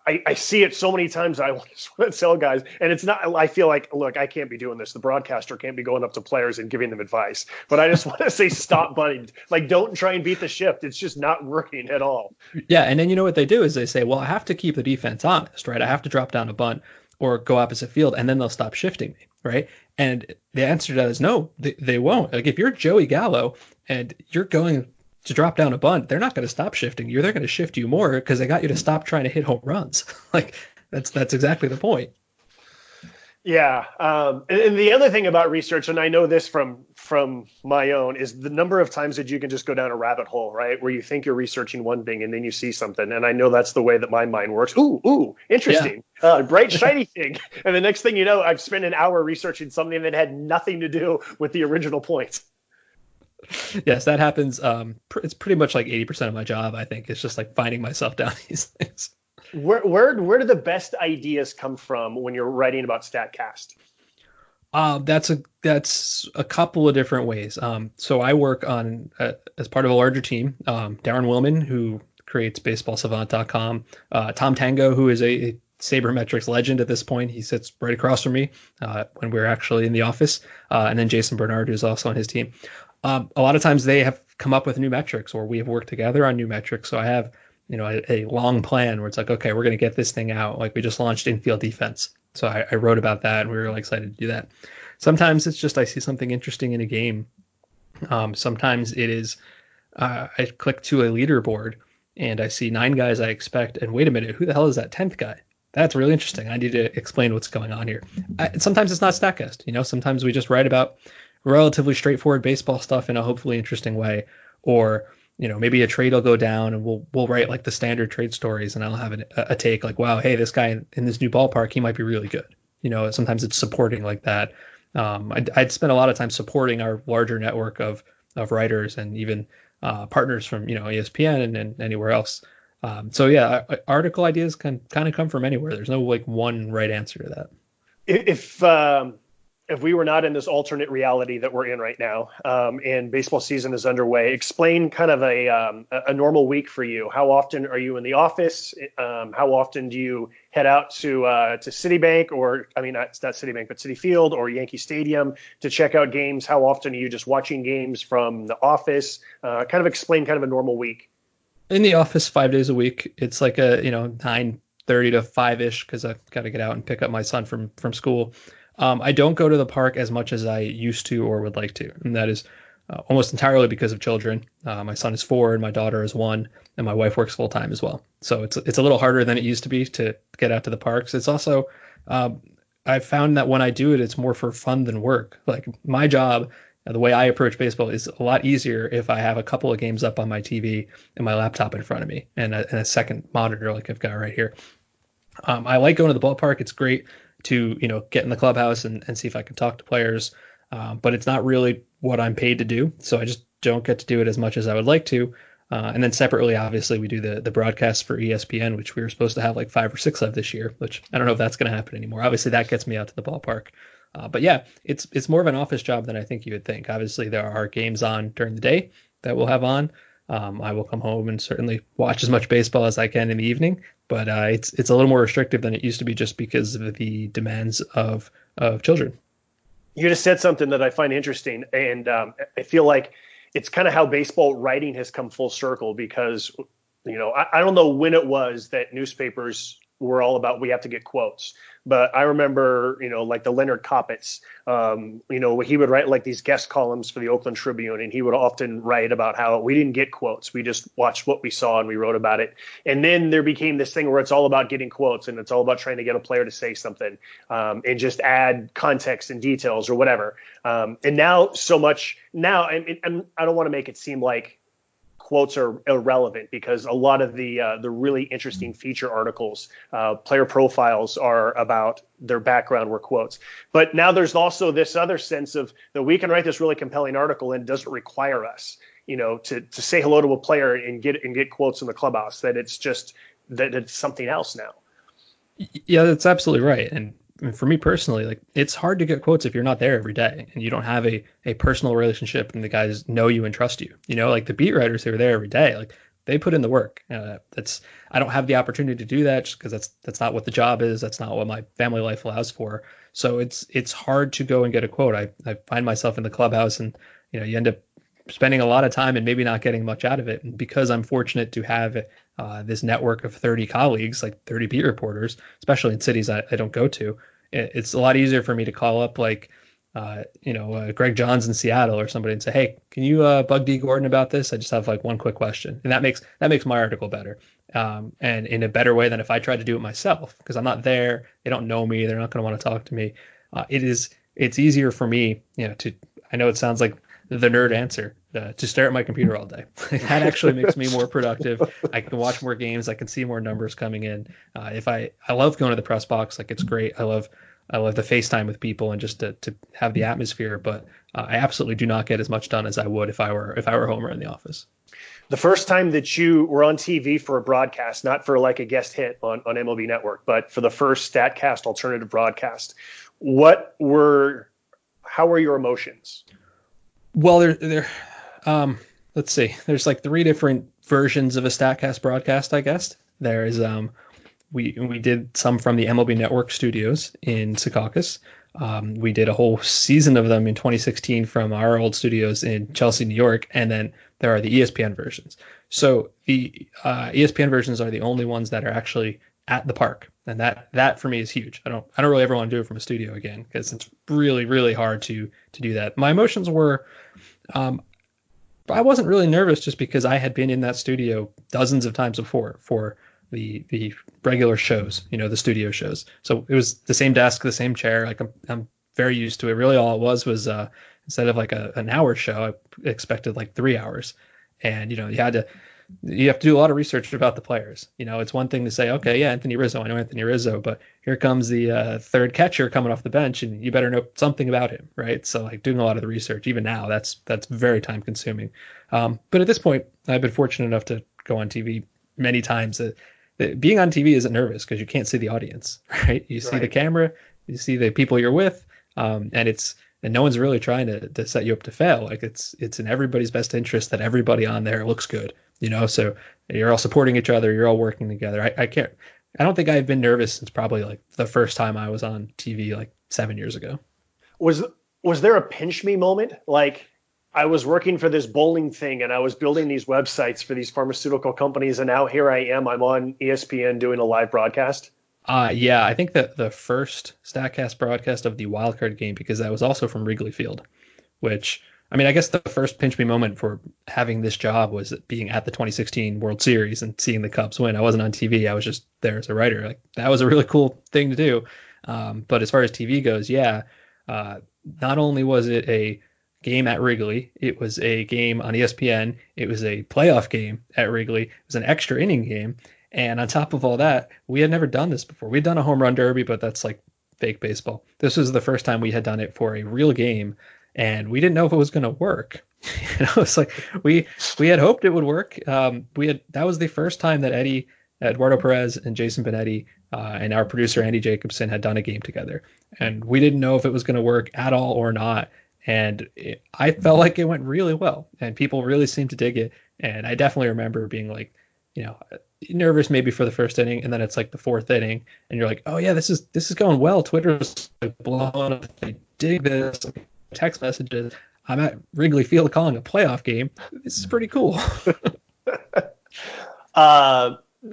I see it so many times. I just want to tell guys, and it's not, I feel like, look, I can't be doing this. The broadcaster can't be going up to players and giving them advice, but I just want to say, stop bunting. Like, don't try and beat the shift. It's just not working at all. Yeah. And then what they do is they say, well, I have to keep the defense honest, right? I have to drop down a bunt or go opposite field, and then they'll stop shifting me, right? And the answer to that is no, they won't. Like, if you're Joey Gallo and you're going to drop down a bunt, they're not going to stop shifting you. They're going to shift you more because they got you to stop trying to hit home runs. Like, that's exactly the point. Yeah. And the other thing about research, and I know this from my own, is the number of times that you can just go down a rabbit hole, right? Where you think you're researching one thing and then you see something. And I know that's the way that my mind works. Ooh, interesting. Yeah. Bright, shiny thing. And the next thing you know, I've spent an hour researching something that had nothing to do with the original point. Yes, that happens. It's pretty much like 80% of my job, I think. It's just like finding myself down these things. Where do the best ideas come from when you're writing about StatCast? That's a couple of different ways. So I work on as part of a larger team. Darren Willman, who creates BaseballSavant.com. Tom Tango, who is a sabermetrics legend at this point. He sits right across from me when we're actually in the office. And then Jason Bernard, who's also on his team. A lot of times they have come up with new metrics, or we have worked together on new metrics. So I have a long plan where it's like, okay, we're going to get this thing out. Like, we just launched infield defense. So I wrote about that and we were really excited to do that. Sometimes it's just I see something interesting in a game. Sometimes it is I click to a leaderboard and I see 9 guys I expect. And wait a minute, who the hell is that 10th guy? That's really interesting. I need to explain what's going on here. Sometimes it's not StatCast. Sometimes we just write about relatively straightforward baseball stuff in a hopefully interesting way. Or maybe a trade will go down and we'll write like the standard trade stories, and I'll have a take like, wow, hey, this guy in this new ballpark, he might be really good. Sometimes it's supporting like that. I'd spend a lot of time supporting our larger network of writers and even partners from ESPN and anywhere else. So yeah, article ideas can kind of come from anywhere. There's no like one right answer to that. If we were not in this alternate reality that we're in right now, and baseball season is underway, explain kind of a normal week for you. How often are you in the office? How often do you head out to Citibank, or not Citibank, but Citi Field or Yankee Stadium to check out games? How often are you just watching games from the office? Kind of explain kind of a normal week. In the office 5 days a week. It's like a 9 6:30 to 5ish because I've got to get out and pick up my son from school. I don't go to the park as much as I used to or would like to, and that is almost entirely because of children. My son is 4 and my daughter is 1, and my wife works full time as well. So it's a little harder than it used to be to get out to the parks. It's also I've found that when I do it, it's more for fun than work. Like my job, the way I approach baseball is a lot easier if I have a couple of games up on my TV and my laptop in front of me and a second monitor like I've got right here. I like going to the ballpark. It's great to, get in the clubhouse and see if I can talk to players. But it's not really what I'm paid to do. So I just don't get to do it as much as I would like to. And then separately, obviously, we do the broadcast for ESPN, which we were supposed to have like 5 or 6 of this year, which I don't know if that's going to happen anymore. Obviously, that gets me out to the ballpark. But yeah, it's more of an office job than I think you would think. Obviously, there are games on during the day that we'll have on. I will come home and certainly watch as much baseball as I can in the evening, but it's a little more restrictive than it used to be just because of the demands of children. You just said something that I find interesting, and I feel like it's kind of how baseball writing has come full circle because, I don't know when it was that newspapers were all about we have to get quotes. But I remember, like the Leonard Koppitz, he would write like these guest columns for the Oakland Tribune, and he would often write about how we didn't get quotes. We just watched what we saw and we wrote about it. And then there became this thing where it's all about getting quotes and it's all about trying to get a player to say something and just add context and details or whatever. And now so much now, and I don't want to make it seem like quotes are irrelevant because a lot of the really interesting feature articles, player profiles are about their background were quotes. But now there's also this other sense of that we can write this really compelling article and it doesn't require us, to say hello to a player and get quotes in the clubhouse. That it's just that it's something else now. Yeah, that's absolutely right. And for me personally, like it's hard to get quotes if you're not there every day and you don't have a personal relationship and the guys know you and trust you. Like the beat writers who are there every day, like they put in the work. I don't have the opportunity to do that just because that's not what the job is. That's not what my family life allows for. So it's hard to go and get a quote. I find myself in the clubhouse and you end up spending a lot of time and maybe not getting much out of it. And because I'm fortunate to have this network of 30 colleagues, like 30 beat reporters, especially in cities I don't go to, it's a lot easier for me to call up like, Greg Johns in Seattle or somebody and say, hey, can you bug D Gordon about this? I just have like one quick question. And that makes my article better. And in a better way than if I tried to do it myself, because I'm not there. They don't know me. They're not going to want to talk to me. It's easier for me, I know it sounds like the nerd answer, to stare at my computer all day. That actually makes me more productive. I can watch more games. I can see more numbers coming in. I love going to the press box. Like it's great. I love the FaceTime with people and just to have the atmosphere. But I absolutely do not get as much done as I would if I were home or in the office. The first time that you were on TV for a broadcast, not for like a guest hit on MLB Network, but for the first StatCast alternative broadcast, how were your emotions? Well, let's see. There's like 3 different versions of a StatCast broadcast, I guess. There is we did some from the MLB Network studios in Secaucus. We did a whole season of them in 2016 from our old studios in Chelsea, New York, and then there are the ESPN versions. So the ESPN versions are the only ones that are actually at the park, and that for me is huge. I don't really ever want to do it from a studio again because it's really, really hard to do that. My emotions were. I wasn't really nervous just because I had been in that studio dozens of times before for the regular shows, the studio shows. So it was the same desk, the same chair. Like I'm very used to it. Really, all it was instead of like an hour show, I expected like 3 hours, and you have to do a lot of research about the players. It's one thing to say, okay, yeah, Anthony Rizzo, I know Anthony Rizzo, but here comes the third catcher coming off the bench, and you better know something about him, right? So like doing a lot of the research, even now, that's very time consuming. But at this point, I've been fortunate enough to go on TV many times. Being on TV isn't nervous because you can't see the audience, right? You see the camera, you see the people you're with, and no one's really trying to set you up to fail. Like it's in everybody's best interest that everybody on there looks good. So you're all supporting each other. You're all working together. I don't think I've been nervous since probably like the first time I was on TV like 7 years ago. Was there a pinch me moment? Like I was working for this bowling thing and I was building these websites for these pharmaceutical companies. And now here I am. I'm on ESPN doing a live broadcast. Yeah, I think that the first Statcast broadcast of the wildcard game, because that was also from Wrigley Field, which, I mean, I guess the first pinch me moment for having this job was being at the 2016 World Series and seeing the Cubs win. I wasn't on TV. I was just there as a writer. Like, that was a really cool thing to do. But as far as TV goes, yeah, not only was it a game at Wrigley, it was a game on ESPN. It was a playoff game at Wrigley. It was an extra inning game. And on top of all that, we had never done this before. We'd done a home run derby, but that's like fake baseball. This was the first time we had done it for a real game, and we didn't know if it was going to work. It's like we had hoped it would work. That was the first time that Eduardo Perez and Jason Benetti and our producer Andy Jacobson had done a game together, and we didn't know if it was going to work at all or not. And I felt like it went really well, and people really seemed to dig it. And I definitely remember being like, nervous maybe for the first inning, and then it's like the fourth inning, and you're like, oh yeah, this is going well. Twitter's like blowing up. I dig this. Text messages. I'm at Wrigley Field calling a playoff game. This is pretty cool.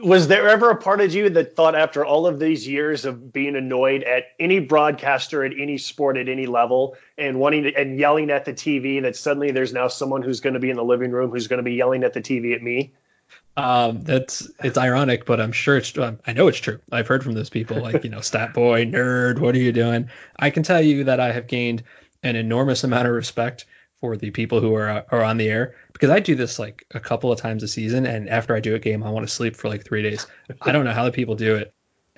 Was there ever a part of you that thought, after all of these years of being annoyed at any broadcaster at any sport at any level and and yelling at the TV, that suddenly there's now someone who's going to be in the living room who's going to be yelling at the TV at me? It's ironic, but I'm sure I know it's true. I've heard from those people like, stat boy, nerd, what are you doing? I can tell you that I have gained an enormous amount of respect for the people who are on the air, because I do this like a couple of times a season, and after I do a game, I want to sleep for like 3 days. I don't know how the people do it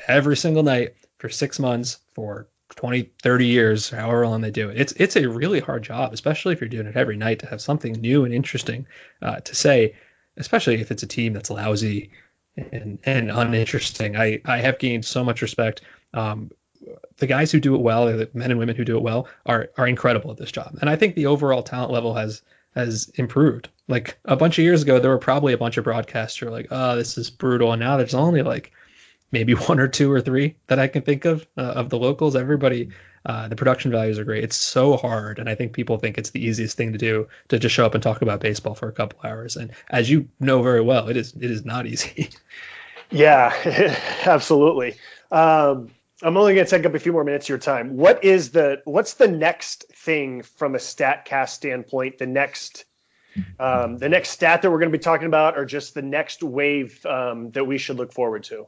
every single night for 6 months, for 20, 30 years, however long they do it. It's a really hard job, especially if you're doing it every night, to have something new and interesting to say, especially if it's a team that's lousy and uninteresting. I have gained so much respect. The guys who do it well, the men and women who do it well, are incredible at this job. And I think the overall talent level has improved. Like a bunch of years ago, there were probably a bunch of broadcasters who were like, oh, this is brutal. And now there's only like maybe 1 or 2 or 3 that I can think of the locals. Everybody, the production values are great. It's so hard. And I think people think it's the easiest thing to do, to just show up and talk about baseball for a couple hours. And as you know very well, it is not easy. Yeah, absolutely. I'm only going to take up a few more minutes of your time. What's the next thing from a StatCast standpoint? The next stat that we're going to be talking about, or just the next wave that we should look forward to?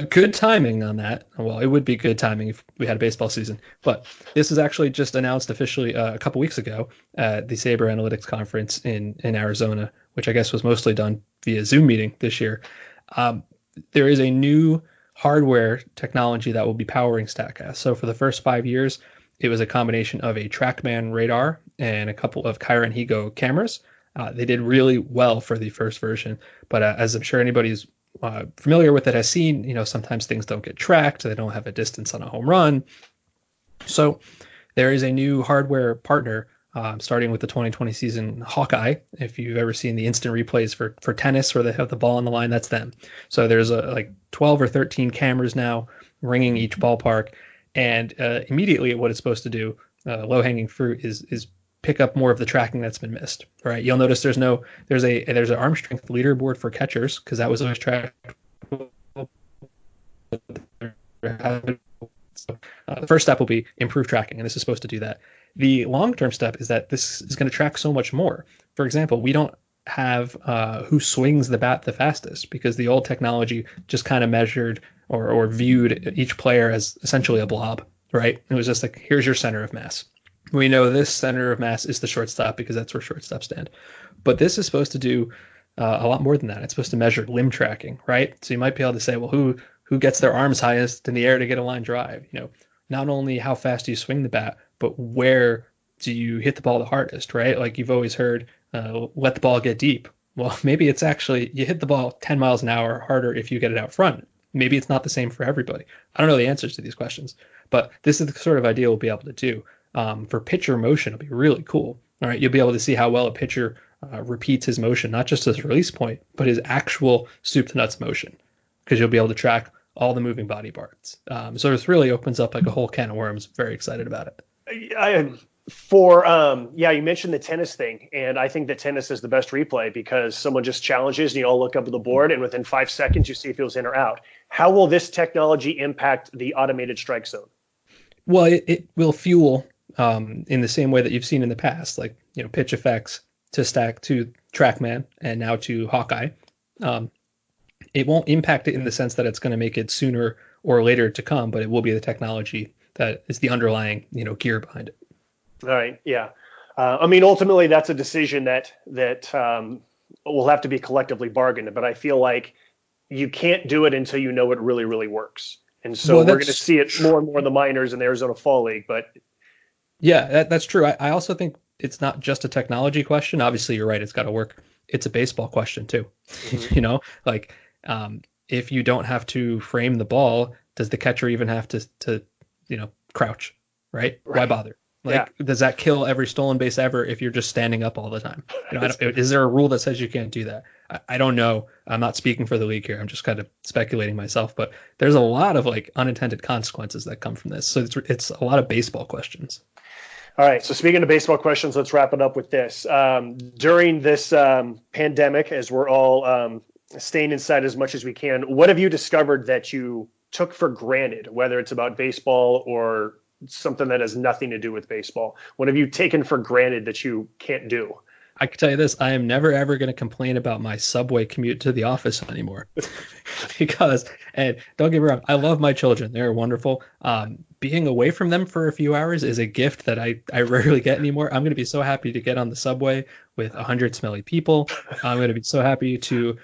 Good timing on that. Well, it would be good timing if we had a baseball season, but this is actually just announced officially a couple weeks ago at the Sabre Analytics Conference in Arizona, which I guess was mostly done via Zoom meeting this year. There is a new hardware technology that will be powering StatCast. So for the first 5 years, it was a combination of a TrackMan radar and a couple of Chiron Higo cameras. They did really well for the first version, but as I'm sure anybody's familiar with it has seen, sometimes things don't get tracked. They don't have a distance on a home run. So there is a new hardware partner starting with the 2020 season, Hawkeye. If you've ever seen the instant replays for tennis where they have the ball on the line, that's them. So there's like 12 or 13 cameras now ringing each ballpark. And immediately what it's supposed to do, low-hanging fruit, is pick up more of the tracking that's been missed. All right, you'll notice there's an arm strength leaderboard for catchers, because that was always tracked. The first step will be improved tracking, and this is supposed to do that. The long-term step is that this is going to track so much more. For example, we don't have who swings the bat the fastest, because the old technology just kind of measured or viewed each player as essentially a blob, right? It was just like, here's your center of mass. We know this center of mass is the shortstop because that's where shortstops stand. But this is supposed to do a lot more than that. It's supposed to measure limb tracking, right? So you might be able to say, well, who gets their arms highest in the air to get a line drive? Not only how fast do you swing the bat, but where do you hit the ball the hardest, right? Like you've always heard, let the ball get deep. Well, maybe it's actually you hit the ball 10 miles an hour harder if you get it out front. Maybe it's not the same for everybody. I don't know the answers to these questions, but this is the sort of idea we'll be able to do. For pitcher motion, it'll be really cool. All right, you'll be able to see how well a pitcher repeats his motion, not just his release point, but his actual soup to nuts motion, because you'll be able to track all the moving body parts. So this really opens up like a whole can of worms. Very excited about it. You mentioned the tennis thing, and I think that tennis is the best replay because someone just challenges and you all look up at the board, and within 5 seconds you see if it was in or out. How will this technology impact the automated strike zone? Well, it will fuel in the same way that you've seen in the past, like pitch effects to TrackMan and now to Hawkeye. It won't impact it in the sense that it's going to make it sooner or later to come, but it will be the technology that is the underlying gear behind it. All right. Yeah. Ultimately, that's a decision that will have to be collectively bargained. But I feel like you can't do it until you know it really, really works. And so we're going to see it more and more in the minors and the Arizona Fall League. But yeah, that's true. I also think it's not just a technology question. Obviously, you're right. It's got to work. It's a baseball question too. Mm-hmm. If you don't have to frame the ball, does the catcher even have to crouch? Right? Why bother? Does that kill every stolen base ever if you're just standing up all the time? Is there a rule that says you can't do that? I don't know. I'm not speaking for the league here. I'm just kind of speculating myself. But there's a lot of unintended consequences that come from this. So it's a lot of baseball questions. All right. So speaking of baseball questions, let's wrap it up with this. During this pandemic, as we're all staying inside as much as we can, what have you discovered that you took for granted, whether it's about baseball or something that has nothing to do with baseball? What have you taken for granted that you can't do? I can tell you this, I am never, ever going to complain about my subway commute to the office anymore because, and don't get me wrong, I love my children. They're wonderful. Being away from them for a few hours is a gift that I rarely get anymore. I'm going to be so happy to get on the subway with 100 smelly people. I'm going to be so happy to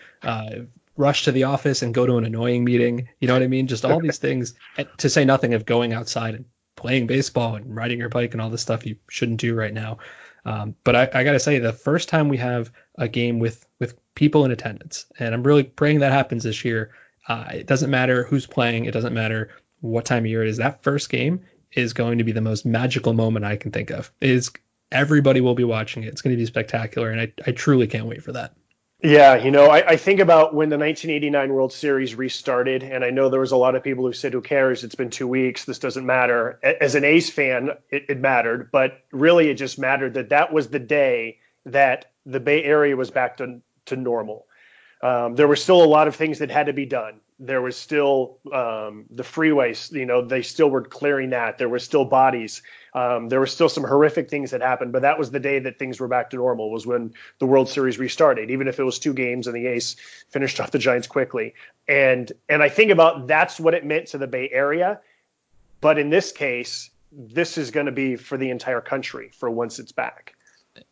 rush to the office and go to an annoying meeting. You know what I mean? Just all these things, to say nothing of going outside and playing baseball and riding your bike and all this stuff you shouldn't do right now. But I got to say, the first time we have a game with people in attendance, and I'm really praying that happens this year, it doesn't matter who's playing. It doesn't matter what time of year it is. That first game is going to be the most magical moment I can think of. Everybody will be watching it. It's going to be spectacular, and I truly can't wait for that. Yeah, I think about when the 1989 World Series restarted, and I know there was a lot of people who said, who cares? It's been 2 weeks. This doesn't matter. As an A's fan, it mattered, but really it just mattered that was the day that the Bay Area was back to normal. There were still a lot of things that had to be done. There was still the freeways, they still were clearing that. There were still bodies. There were still some horrific things that happened, but that was the day that things were back to normal, was when the World Series restarted, even if it was 2 games and the A's finished off the Giants quickly. And I think about that's what it meant to the Bay Area. But in this case, this is going to be for the entire country for once it's back.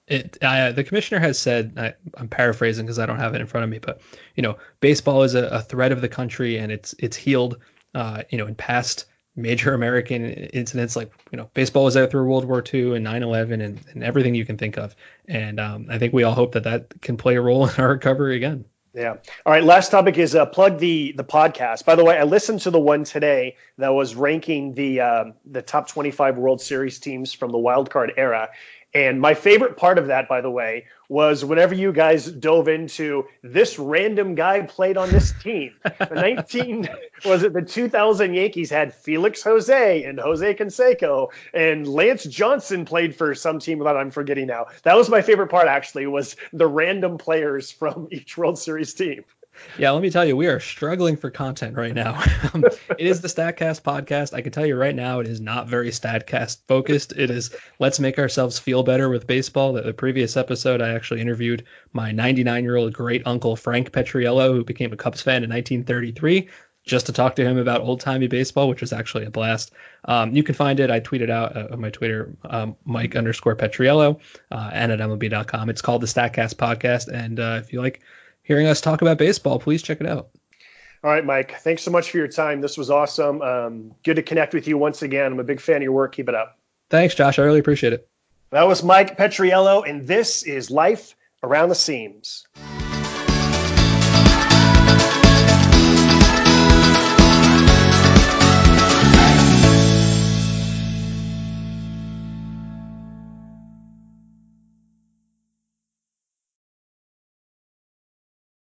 The commissioner has said, I'm paraphrasing because I don't have it in front of me, but baseball is a thread of the country, and it's healed. In past major American incidents, like baseball was there through World War II and 9/11 and everything you can think of. And I think we all hope that can play a role in our recovery again. Yeah. All right. Last topic is plug the podcast. By the way, I listened to the one today that was ranking the top 25 World Series teams from the wild card era. And my favorite part of that, by the way, was whenever you guys dove into this random guy played on this team. The 2000 Yankees had Felix Jose and Jose Canseco, and Lance Johnson played for some team that I'm forgetting now. That was my favorite part, actually, was the random players from each World Series team. Yeah, let me tell you, we are struggling for content right now. It is the StatCast podcast. I can tell you right now, it is not very StatCast focused. It is, let's make ourselves feel better with baseball. The previous episode, I actually interviewed my 99-year-old great uncle, Frank Petriello, who became a Cubs fan in 1933, just to talk to him about old-timey baseball, which was actually a blast. You can find it. I tweeted out on my Twitter, Mike_Petriello, and at MLB.com. It's called the StatCast podcast. And if you like hearing us talk about baseball, please check it out. All right, Mike, thanks so much for your time. This was awesome. Good to connect with you once again. I'm a big fan of your work. Keep it up. Thanks, Josh. I really appreciate it. That was Mike Petriello, and this is Life Around the Seams.